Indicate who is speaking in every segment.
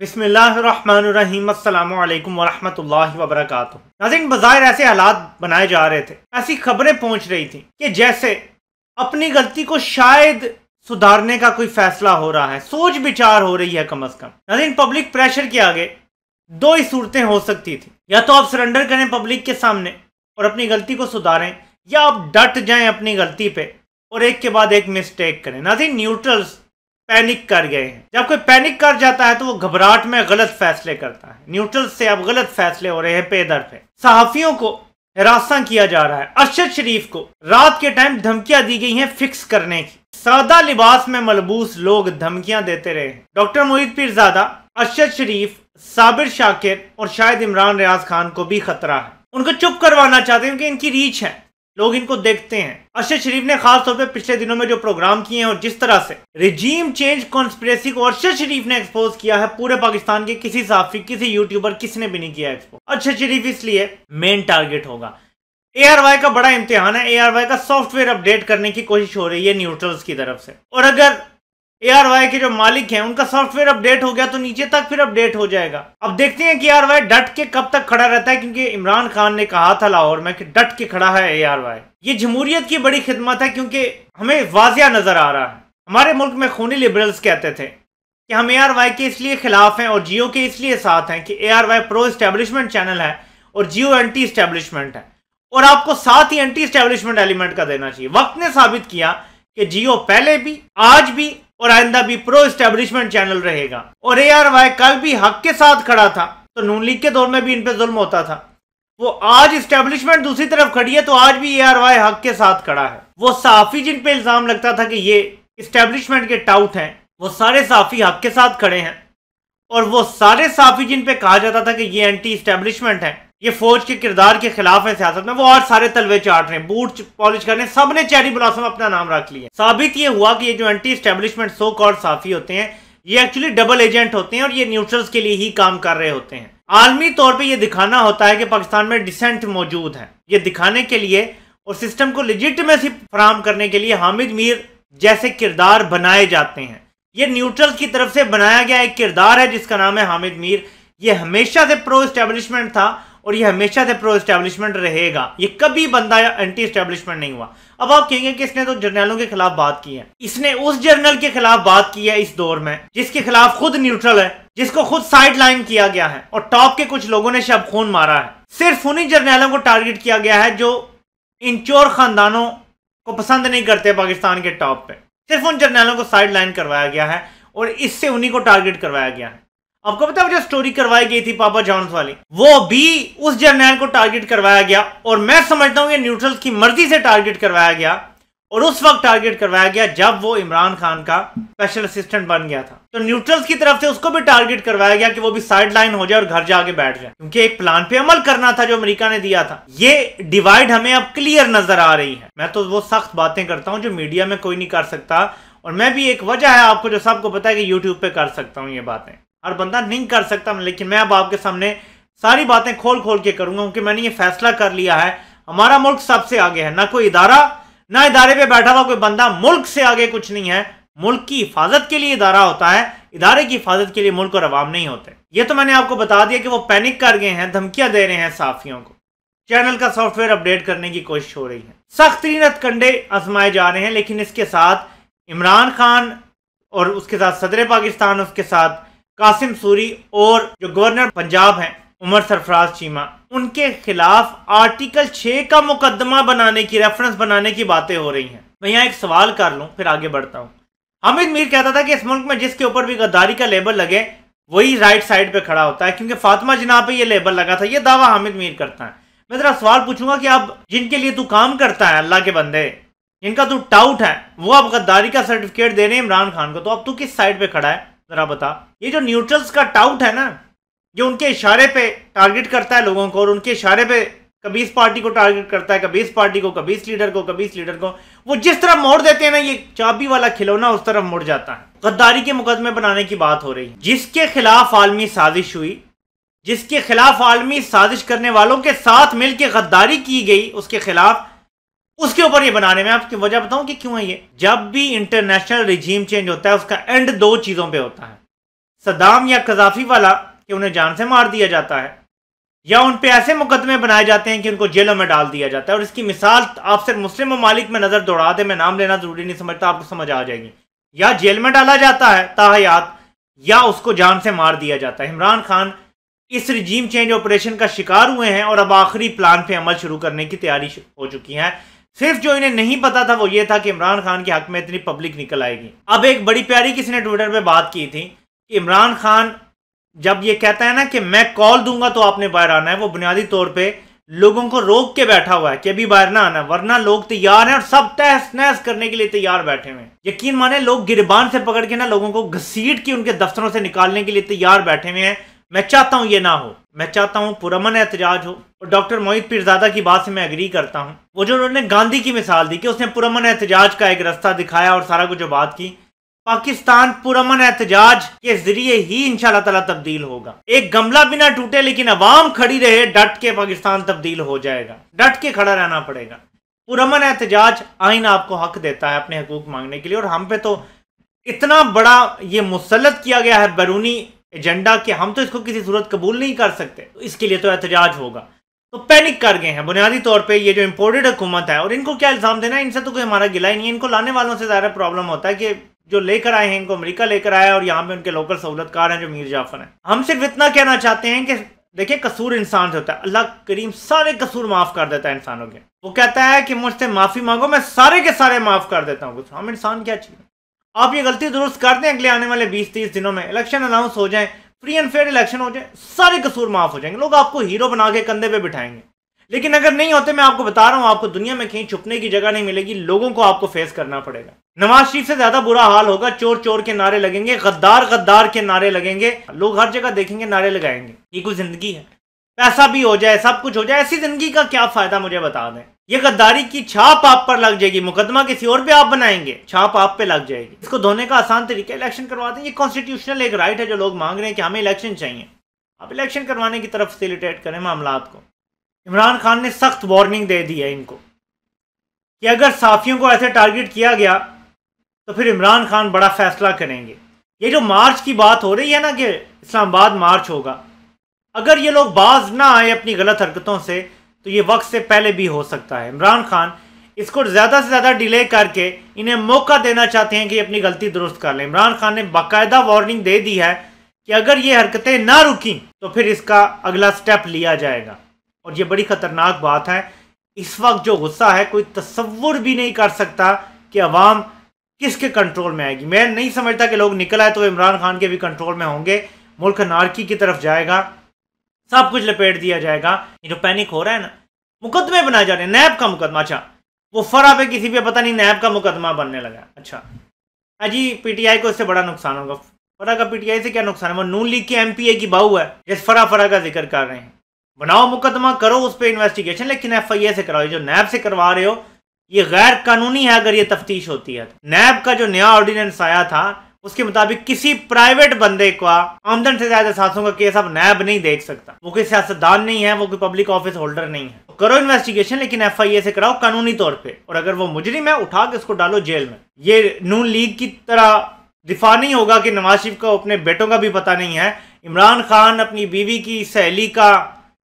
Speaker 1: बिस्मिल्लाहिर्रहमानिर्रहीम अस्सलामु अलैकुम वरहमतुल्लाहि वबरकातुहू। नाज़रीन, बज़ाहिर ऐसे हालात बनाए जा रहे थे, ऐसी खबरें पहुंच रही थी कि जैसे अपनी गलती को शायद सुधारने का कोई फैसला हो रहा है, सोच विचार हो रही है कम अज कम। नाज़रीन, पब्लिक प्रेशर के आगे दो ही सूरतें हो सकती थी, या तो आप सरेंडर करें पब्लिक के सामने और अपनी गलती को सुधारें, या आप डट जाएं अपनी गलती पे और एक के बाद एक मिस्टेक करें। नाज़रीन, न्यूट्रल्स पैनिक कर गए हैं। जब कोई पैनिक कर जाता है तो वो घबराहट में गलत फैसले करता है। न्यूट्रल्स से अब गलत फैसले हो रहे हैं पे दर पे। सहाफियों को हिरासा किया जा रहा है। अरशद शरीफ को रात के टाइम धमकियां दी गई हैं फिक्स करने की। सादा लिबास में मलबूस लोग धमकियां देते रहे हैं। डॉक्टर मोहित पीरजादा, अरशद शरीफ, साबिर शाकिर और शायद इमरान रियाज खान को भी खतरा है। उनको चुप करवाना चाहते हैं क्योंकि इनकी रीच है, लोग इनको देखते हैं। अरशद शरीफ ने खास तौर पे पिछले दिनों में जो प्रोग्राम किए हैं और जिस तरह से रिजीम चेंज कॉन्स्पिरेसी को अरशद शरीफ ने एक्सपोज किया है, पूरे पाकिस्तान के किसी सहाफी, किसी यूट्यूबर, किसी ने भी नहीं किया एक्सपोज। अरशद शरीफ इसलिए मेन टारगेट होगा। ARY का बड़ा इम्तिहान है। ARY का सॉफ्टवेयर अपडेट करने की कोशिश हो रही है न्यूट्रल्स की तरफ से, और अगर ARY के जो मालिक हैं उनका सॉफ्टवेयर अपडेट हो गया तो नीचे तक फिर अपडेट हो जाएगा। अब देखते हैं कि ARY डट के कब तक खड़ा रहता है, क्योंकि इमरान खान ने कहा था लाहौर में कि डट के खड़ा है ARY। ये जमहूरियत की बड़ी खिदमत है, क्योंकि हमें वाजिया नजर आ रहा है। हमारे मुल्क में खूनी लिबरल्स कहते थे कि हम ARY के इसलिए खिलाफ हैं और जियो के इसलिए साथ हैं कि ARY प्रो एस्टेब्लिशमेंट चैनल है और जियो एंटी एस्टेब्लिशमेंट है, और आपको साथ ही एंटी एस्टेब्लिशमेंट एलिमेंट का देना चाहिए। वक्त ने साबित किया कि जियो पहले भी, आज भी और आइंदा भी प्रो एस्टेब्लिशमेंट चैनल रहेगा। और ARY कल भी हक के साथ खड़ा था, तो नून लीग के दौर में भी इन पे जुल्म होता था। वो आज एस्टेब्लिशमेंट दूसरी तरफ खड़ी है तो आज भी ARY हक के साथ खड़ा है। वो सहाफी जिन पे इल्जाम लगता था कि ये एस्टेब्लिशमेंट के टाउट हैं, वो सारे सहाफी हक के साथ खड़े हैं, और वो सारे सहाफी जिन पे कहा जाता था कि ये एंटी एस्टेब्लिशमेंट है, ये फौज के किरदार के खिलाफ है सियासत में, वो आज सारे तलवे चाट रहे हैं, बूट पॉलिश कर रहे हैं। सबने चेरी ब्लॉसम अपना नाम रख लिया। साबित ये हुआ कि ये जो एंटी एस्टेब्लिशमेंट सो कॉल्ड साफी होते हैं, ये एक्चुअली डबल एजेंट होते हैं और ये न्यूट्रल्स के लिए ही काम कर रहे होते हैं। आलमी तौर पे ये दिखाना होता है कि पाकिस्तान में डिसेंट मौजूद है। ये दिखाने के लिए और सिस्टम को लेजिटिमेसी फराहम करने के लिए हामिद मीर जैसे किरदार बनाए जाते हैं। ये न्यूट्रल्स की तरफ से बनाया गया एक किरदार है जिसका नाम है हामिद मीर। ये हमेशा से प्रो एस्टेब्लिशमेंट था और ये हमेशा से प्रो एस्टेब्लिशमेंट रहेगा। ये कभी बंदा एंटी एस्टेब्लिशमेंट नहीं हुआ। अब आप कहेंगे कि इसने तो जर्नलों के खिलाफ बात की है। इसने उस जर्नल के खिलाफ बात की है इस दौर में जिसके खिलाफ खुद न्यूट्रल है, जिसको खुद साइड लाइन किया गया है, और टॉप के कुछ लोगों ने शब खून मारा है। सिर्फ उन्हीं जर्नलों को टारगेट किया गया है जो इन चोर खानदानों को पसंद नहीं करते पाकिस्तान के टॉप पे। सिर्फ उन जर्नलों को साइड लाइन करवाया गया है और इससे उन्हीं को टारगेट करवाया गया है। आपको पता है जो स्टोरी करवाई गई थी पापा जॉन्स वाली, वो भी उस जर्नल को टारगेट करवाया गया, और मैं समझता हूं ये न्यूट्रल्स की मर्जी से टारगेट करवाया गया, और उस वक्त टारगेट करवाया गया जब वो इमरान खान का स्पेशल असिस्टेंट बन गया था। तो न्यूट्रल्स की तरफ से उसको भी टारगेट करवाया गया कि वो भी साइड लाइन हो जाए और घर जाके बैठ जाए, क्योंकि एक प्लान पे अमल करना था जो अमेरिका ने दिया था। ये डिवाइड हमें अब क्लियर नजर आ रही है। मैं तो वो सख्त बातें करता हूँ जो मीडिया में कोई नहीं कर सकता, और मैं भी एक वजह है आपको जो सबको पता है कि यूट्यूब पे कर सकता हूँ ये बातें। हर बंदा नहीं कर सकता, लेकिन मैं अब आपके सामने सारी बातें खोल खोल के करूंगा, क्योंकि मैंने ये फैसला कर लिया है हमारा मुल्क सबसे आगे है। ना कोई इदारा, ना इदारे पे बैठा हुआ कोई बंदा, मुल्क से आगे कुछ नहीं है। मुल्क की हिफाजत के लिए इदारा होता है, इदारे की हिफाजत के लिए मुल्क और अवाम नहीं होते। ये तो मैंने आपको बता दिया कि वो पैनिक कर गए हैं, धमकियां दे रहे हैं सहाफियों को। चैनल का सॉफ्टवेयर अपडेट करने की कोशिश हो रही है। सख्त तरीन हथकंडे आजमाए जा रहे हैं, लेकिन इसके साथ इमरान खान और उसके साथ सदर पाकिस्तान, उसके साथ कासिम सूरी और जो गवर्नर पंजाब हैं उमर सरफराज चीमा, उनके खिलाफ आर्टिकल 6 का मुकदमा बनाने की, रेफरेंस बनाने की बातें हो रही हैं। मैं यहाँ एक सवाल कर लूँ फिर आगे बढ़ता हूँ। हामिद मीर कहता था कि इस मुल्क में जिसके ऊपर भी गद्दारी का लेबल लगे वही राइट साइड पे खड़ा होता है, क्योंकि फातिमा जिन्ना पे ये लेबल लगा था। ये दावा हामिद मीर करता है। मैं जरा सवाल पूछूंगा कि अब जिनके लिए तू काम करता है, अल्लाह के बंदे, जिनका तू टाउट है, वो अब गद्दारी का सर्टिफिकेट दे रहे हैं इमरान खान को, तो अब तू किस साइड पे खड़ा है जरा बता। ये जो न्यूट्रल्स का टाउट है ना, जो उनके इशारे पे टारगेट करता है लोगों को, और उनके इशारे पे कभी इस पार्टी को टारगेट करता है, कभी इस पार्टी को, कभी इस लीडर को, कभी इस लीडर को, वो जिस तरफ मोड़ देते हैं ना, ये चाबी वाला खिलौना उस तरफ मुड़ जाता है। गद्दारी के मुकदमे बनाने की बात हो रही है। जिसके खिलाफ आलमी साजिश हुई, जिसके खिलाफ आलमी साजिश करने वालों के साथ मिलकर गद्दारी की गई, उसके खिलाफ उसके ऊपर ये बनाने में आपकी वजह बताऊं कि क्यों है ये। जब भी इंटरनेशनल रिजीम चेंज होता है उसका एंड दो चीजों पे होता है, सदाम या कजाफी वाला कि उन्हें जान से मार दिया जाता है, या उन पे ऐसे मुकदमे बनाए जाते हैं कि उनको जेलों में डाल दिया जाता है। और इसकी मिसाल आप सिर्फ मुस्लिम ममालिक में नजर दौड़ा दे, मैं नाम लेना जरूरी नहीं समझता, आपको समझ आ जाएगी। या जेल में डाला जाता है ताहयात, या उसको जान से मार दिया जाता है। इमरान खान इस रिजीम चेंज ऑपरेशन का शिकार हुए हैं और अब आखिरी प्लान पे अमल शुरू करने की तैयारी हो चुकी है। सिर्फ जो इन्हें नहीं पता था वो ये था कि इमरान खान के हक में इतनी पब्लिक निकल आएगी। अब एक बड़ी प्यारी किसी ने ट्विटर पे बात की थी कि इमरान खान जब ये कहता है ना कि मैं कॉल दूंगा तो आपने बाहर आना है, वो बुनियादी तौर पे लोगों को रोक के बैठा हुआ है कि अभी बाहर ना आना, वरना लोग तैयार हैं और सब तहस नहस करने के लिए तैयार बैठे हुए हैं। यकीन माने लोग गिरबान से पकड़ के ना लोगों को घसीट के उनके दफ्तरों से निकालने के लिए तैयार बैठे हुए हैं। मैं चाहता हूं ये ना हो, मैं चाहता हूं पुरअमन एहतजाज हो। और डॉक्टर मोहित पीरजादा की बात से मैं एग्री करता हूं। वो जो उन्होंने गांधी की मिसाल दी कि उसने पुरअमन एहतजाज का एक रास्ता दिखाया और सारा कुछ जो बात की, पाकिस्तान पुरअमन एहतजाज के जरिए ही इंशाल्लाह ताला तब्दील होगा। एक गमला भी ना टूटे लेकिन अवाम खड़ी रहे, डट के पाकिस्तान तब्दील हो जाएगा। डट के खड़ा रहना पड़ेगा। पुरअमन एहतजाज आइन आपको हक देता है अपने हकूक मांगने के लिए, और हम पे तो इतना बड़ा ये मुसल्लत किया गया है बैरूनी एजेंडा कि हम तो इसको किसी सूरत कबूल नहीं कर सकते। तो इसके लिए तो एहतजाज होगा। तो पैनिक कर गए हैं बुनियादी तौर पे ये जो इम्पोर्टेड हुकूमत है। और इनको क्या इल्ज़ाम देना है, इनसे तो कोई हमारा गिला ही नहीं है। इनको लाने वालों से ज़्यादा प्रॉब्लम होता है कि जो लेकर आए हैं इनको अमेरिका लेकर आया और यहाँ पे उनके लोकल सहूलतकार हैं जो मीर जाफर हैं। हम सिर्फ इतना कहना चाहते हैं कि देखिए कसूर इंसान से होता है, अल्लाह करीम सारे कसूर माफ कर देता है इंसानों के। वो कहता है कि मुझसे माफी मांगो, मैं सारे के सारे माफ कर देता हूँ। कुछ हम इंसान क्या चाहिए, आप ये गलती दुरुस्त कर दें, अगले आने वाले 20-30 दिनों में इलेक्शन अनाउंस हो जाए, फ्री एंड फेयर इलेक्शन हो जाए, सारे कसूर माफ हो जाएंगे। लोग आपको हीरो बना के कंधे पे बिठाएंगे। लेकिन अगर नहीं होते, मैं आपको बता रहा हूं, आपको दुनिया में कहीं छुपने की जगह नहीं मिलेगी। लोगों को आपको फेस करना पड़ेगा। नवाज शरीफ से ज्यादा बुरा हाल होगा। चोर चोर के नारे लगेंगे, गद्दार गद्दार के नारे लगेंगे, लोग हर जगह देखेंगे नारे लगाएंगे। ये कोई जिंदगी है? पैसा भी हो जाए, सब कुछ हो जाए, ऐसी जिंदगी का क्या फायदा, मुझे बता दें। ये गद्दारी की छाप आप पर लग जाएगी, मुकदमा किसी और पे आप बनाएंगे, छाप आप पे लग जाएगी। इसको धोने का आसान तरीका इलेक्शन करवा दें। ये कॉन्स्टिट्यूशनल एक राइट है जो लोग मांग रहे हैं कि हमें इलेक्शन चाहिए। आप इलेक्शन करवाने की तरफ फैसिलिटेट करें मामलात को। इमरान खान ने सख्त वार्निंग दे दी है इनको कि अगर साफियों को ऐसे टारगेट किया गया तो फिर इमरान खान बड़ा फैसला करेंगे। ये जो मार्च की बात हो रही है ना कि इस्लामाबाद मार्च होगा, अगर ये लोग बाज ना आए अपनी गलत हरकतों से तो ये वक्त से पहले भी हो सकता है। इमरान खान इसको ज़्यादा से ज़्यादा डिले करके इन्हें मौका देना चाहते हैं कि अपनी गलती दुरुस्त कर लें। इमरान खान ने बाकायदा वार्निंग दे दी है कि अगर ये हरकतें ना रुकी तो फिर इसका अगला स्टेप लिया जाएगा। और ये बड़ी ख़तरनाक बात है। इस वक्त जो गुस्सा है कोई तसव्वुर भी नहीं कर सकता कि अवाम किसके कंट्रोल में आएगी। मैं नहीं समझता कि लोग निकल आए तो इमरान खान के भी कंट्रोल में होंगे। मुल्क नारकी की तरफ जाएगा, सब कुछ लपेट दिया जाएगा। ये जो पैनिक हो रहा है ना, मुकदमे बनाए जा रहे हैं। नैब का मुकदमा, अच्छा वो फरा पे किसी पे पता नहीं नैब का मुकदमा बनने लगा। अच्छा अजी पीटीआई को इससे बड़ा नुकसान होगा। फरा का पीटीआई से क्या नुकसान है? वो नून लीग के एमपीए की बहू है जिस फरा का जिक्र कर रहे हैं। बनाओ मुकदमा, करो उस पर इन्वेस्टिगेशन, लेकिन एफआईए से कराओ। जो नैब से करवा रहे हो ये गैर कानूनी है। अगर ये तफ्तीश होती है, नैब का जो नया ऑर्डिनेंस आया था उसके मुताबिक किसी प्राइवेट बंदे का आमदन से ज्यादा सासों का केस अब नैब नहीं देख सकता। वो कोई सियासतदान नहीं है, वो कोई पब्लिक ऑफिस होल्डर नहीं है। तो करो इन्वेस्टिगेशन, लेकिन एफआईए से कराओ कानूनी तौर पे। और अगर वो मुजरिम है, उठा के उसको डालो जेल में। ये नून लीग की तरह दिफा नहीं होगा कि नवाज शरीफ को अपने बेटों का भी पता नहीं है, इमरान खान अपनी बीवी की सहेली का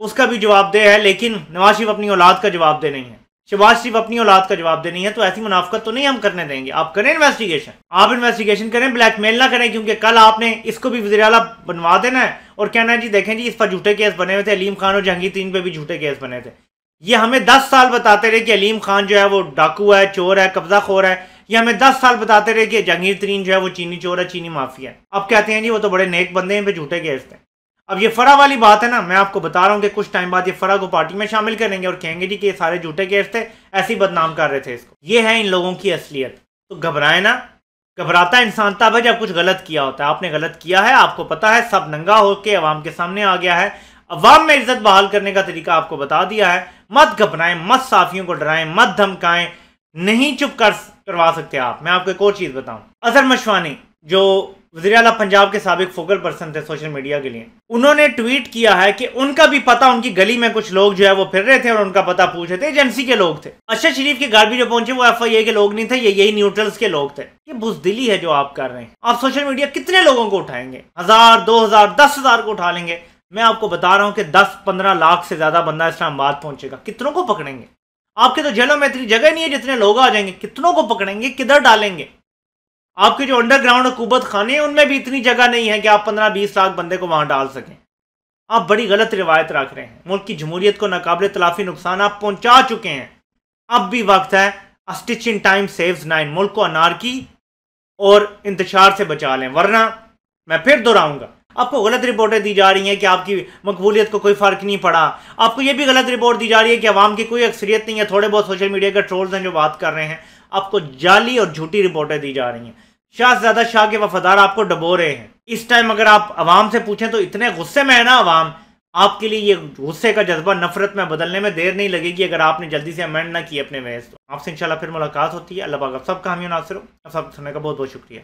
Speaker 1: उसका भी जवाबदेह है, लेकिन नवाज शरीफ अपनी औलाद का जवाबदेह नहीं है। शहबाज शरीफ अपनी औलाद का जवाबदेह नहीं है। तो ऐसी मुनाफकत तो नहीं हम करने देंगे। आप करें इन्वेस्टिगेशन, आप इन्वेस्टिगेशन करें, ब्लैकमेल ना करें। क्योंकि कल आपने इसको भी वज़ीर आला बनवा देना है और कहना है जी देखें जी इस पर झूठे केस बने हुए थे, अलीम खान और जहांगीर तरीन पे भी झूठे केस बने थे। ये हमें 10 साल बताते रहे कि अलीम खान जो है वो डाकू है, चोर है, कब्जा खोर है। ये हमें 10 साल बताते रहे कि जहांगीर तरीन जो है वो चीनी चोर है, चीनी माफिया है। अब कहते हैं जी वो तो बड़े नेक बंदे हैं, इन पे झूठे केस थे। अब ये फरा वाली बात है ना, मैं आपको बता रहा हूँ कि कुछ टाइम बाद ये फरा को पार्टी में शामिल करेंगे और कहेंगे जी कि ये सारे झूठे केस थे, ऐसे ही बदनाम कर रहे थे इसको। ये है इन लोगों की असलियत। तो घबराए ना। घबराता इंसान तब है जब कुछ गलत किया होता है। आपने गलत किया है, आपको पता है, सब नंगा होकर अवाम के सामने आ गया है। अवाम में इज्जत बहाल करने का तरीका आपको बता दिया है। मत घबराएं, मत साफियों को डराएं, मत धमकाएं। नहीं चुप करवा सकते आप। मैं आपको एक और चीज बताऊं, अजहर मशवानी जो वज़ीर आला पंजाब के साबिक फोकल पर्सन थे सोशल मीडिया के लिए, उन्होंने ट्वीट किया है कि उनका भी पता, उनकी गली में कुछ लोग जो है वो फिर रहे थे और उनका पता पूछ रहे थे, एजेंसी के लोग थे। अरशद शरीफ के घर भी जो पहुंचे वो FIA के लोग नहीं थे, ये यही न्यूट्रल्स के लोग थे। ये बुज़दिली है जो आप कर रहे हैं। आप सोशल मीडिया कितने लोगों को उठाएंगे? 1000, 2000, 10,000 को उठा लेंगे। मैं आपको बता रहा हूँ कि 10-15 लाख से ज्यादा बंदा इस्लामाबाद पहुंचेगा। कितनों को पकड़ेंगे? आपके तो जेलों में इतनी जगह नहीं है, जितने लोग आ जाएंगे। कितनों को पकड़ेंगे? किधर डालेंगे? आपके जो अंडरग्राउंड हुकूमत खाने हैं उनमें भी इतनी जगह नहीं है कि आप 15-20 लाख बंदे को वहां डाल सकें। आप बड़ी गलत रिवायत रख रहे हैं। मुल्क की जमहूरियत को नाकाबिल तलाफी नुकसान आप पहुंचा चुके हैं। अब भी वक्त है, अ स्टिच इन टाइम सेव्स 9। मुल्क को अनारकी और इंतशार से बचा लें, वरना मैं फिर दोहराऊंगा, आपको गलत रिपोर्टें दी जा रही हैं कि आपकी मकबूलियत को कोई फर्क नहीं पड़ा। आपको यह भी गलत रिपोर्ट दी जा रही है कि अवाम की कोई अक्सरियत नहीं है, थोड़े बहुत सोशल मीडिया के ट्रोल्स हैं जो बात कर रहे हैं। आपको जाली और झूठी रिपोर्टें दी जा रही हैं। शाहज़ादा शाह के वफादार आपको डबो रहे हैं। इस टाइम अगर आप अवाम से पूछें तो इतने गुस्से में है ना अवाम, आपके लिए ये गुस्से का जज्बा नफरत में बदलने में देर नहीं लगेगी अगर आपने जल्दी से अमेंड ना किए अपने वेज। तो आपसे इंशाल्लाह फिर मुलाकात होती है। अल्लाह पाक आप सबका हामी नासिर हो। आप सब सुनने का बहुत बहुत शुक्रिया।